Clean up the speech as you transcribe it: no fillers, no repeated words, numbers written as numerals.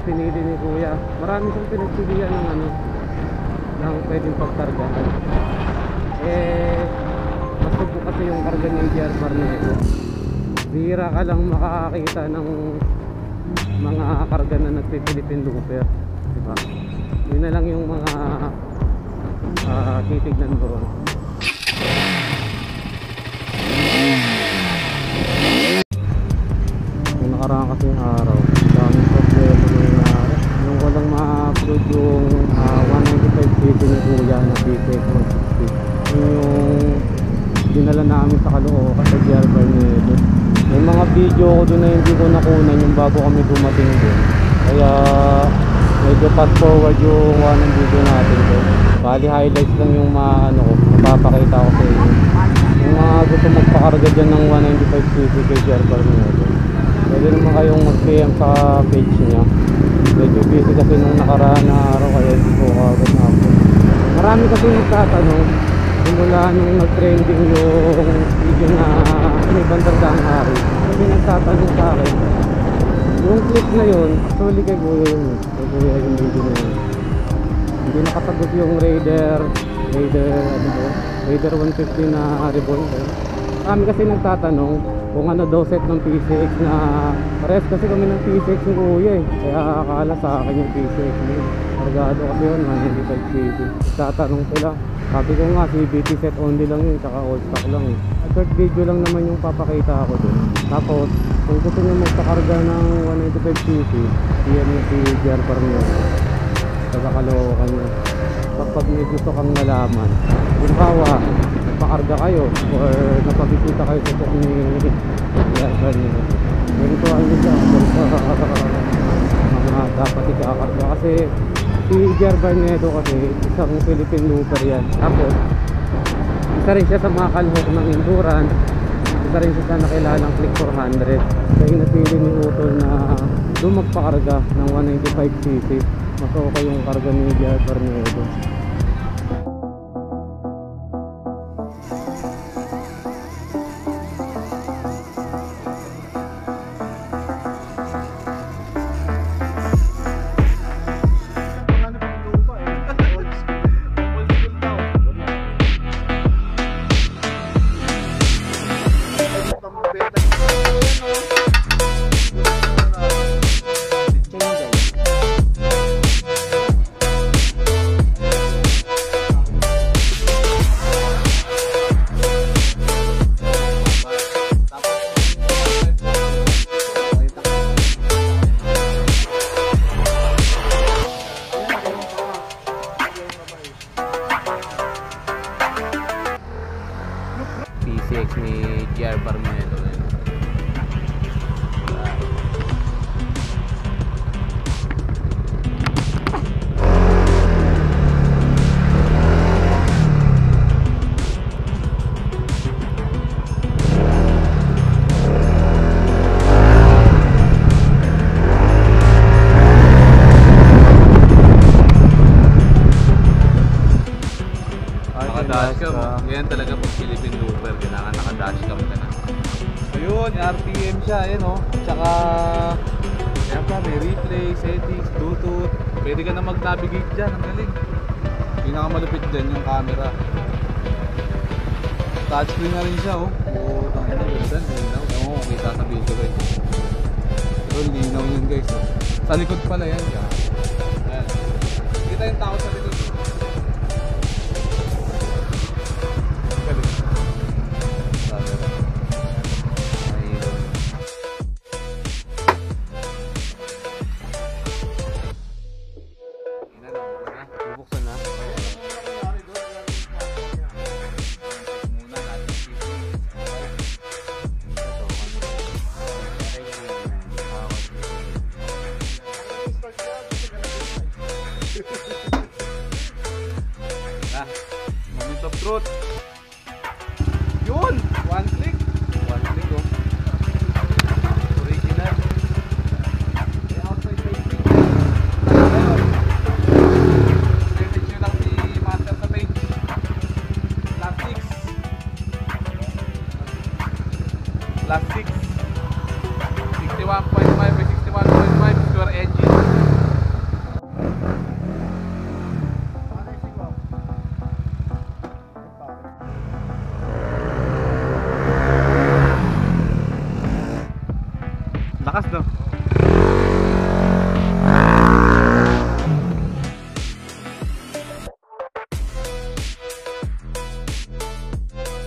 pinili ni Kuya. Marami siyang pinagpilian ng ano, ng pwedeng pagkargahan. Mas po kasi yung karga ng GR Barnedo. Bihira ka lang makakakita ng mga karga na nagpi-Philippine Looper, diba? Yun na lang yung mga titignan doon. Yung nakaraan kasi yung araw, daming problema nangyari. Yung walang ma-upload yung 195cc ni Kuya na PCX 160. Yung dinala namin sa Caloocan sa GR Barnedo. May mga video ko doon na hindi ko nakunan yung bago kami dumating doon. Kaya medyo fast forward yung ng video natin doon. Bali highlights lang yung mapapakita ko sa inyo. Yung mga gusto magpakarga dyan ng 195cc kay GR Barnedo, pwede naman kayong mag-PM sa page niya. Medyo busy kasi nung nakaraan na araw, kaya hindi ko kagad na ako. Marami kasi nagtatanong simula nung nag-trending yung video na may bandang hari. Kasi nagtatanong sa akin yung clip na yun, actually kay Kuya yun, kay Kuya yung video na yun. Hindi nakasagot yung Raider 150 na revolver. Marami kasi nagtatanong kung ano daw set ng PCX na pares kasi kami ng PCX ng Kuya eh. Kaya akala sa akin yung PCX na yun. Kargado kasi yun, 195cc. Tatanong sila. Sabi ko nga, CVT set only lang yun, tsaka all stock lang eh. Short video lang naman yung papakita ako dun. Tapos, kung gusto nyo magpakarga ng 195cc, yan yung si GR Barnedo. Taga Caloocan nyo. Kapag may gusto kang nalaman, kung hawa, nagpakarga kayo or napabisita kayo sa set ni GR Barnedo, ganito ang nyo siya mga dapat ikakarga. Kasi si GR Barnedo kasi isang Philippine Looper yan. Tapos isa rin siya sa mga kalhok ng endurance, isa rin siya sa nakilalang Click 400. Kaya napili ni Utol na magpakarga ng 195cc. Mas okay yung karga ni GR Barnedo. PCX ni GR Barnedo. Naka-dashcam, yan talaga pag Philippine Looper, kailangan naka-dashcam ka na. Ayun, RPM siya, ayun o. Tsaka, yan pa, may replay, settings, Bluetooth. Pwede ka na mag-navigate dyan, ang galing. Pinakamalupit dyan yung camera. Touchscreen na rin siya o. Oo, tangina, ganda, linaw. Ewan ko, kita sa video guys. Pero linaw yun guys o. Sa likod pala yan, yan. Ayan. Kita yung tao sa likod. Bubuksan na. Moment of truth.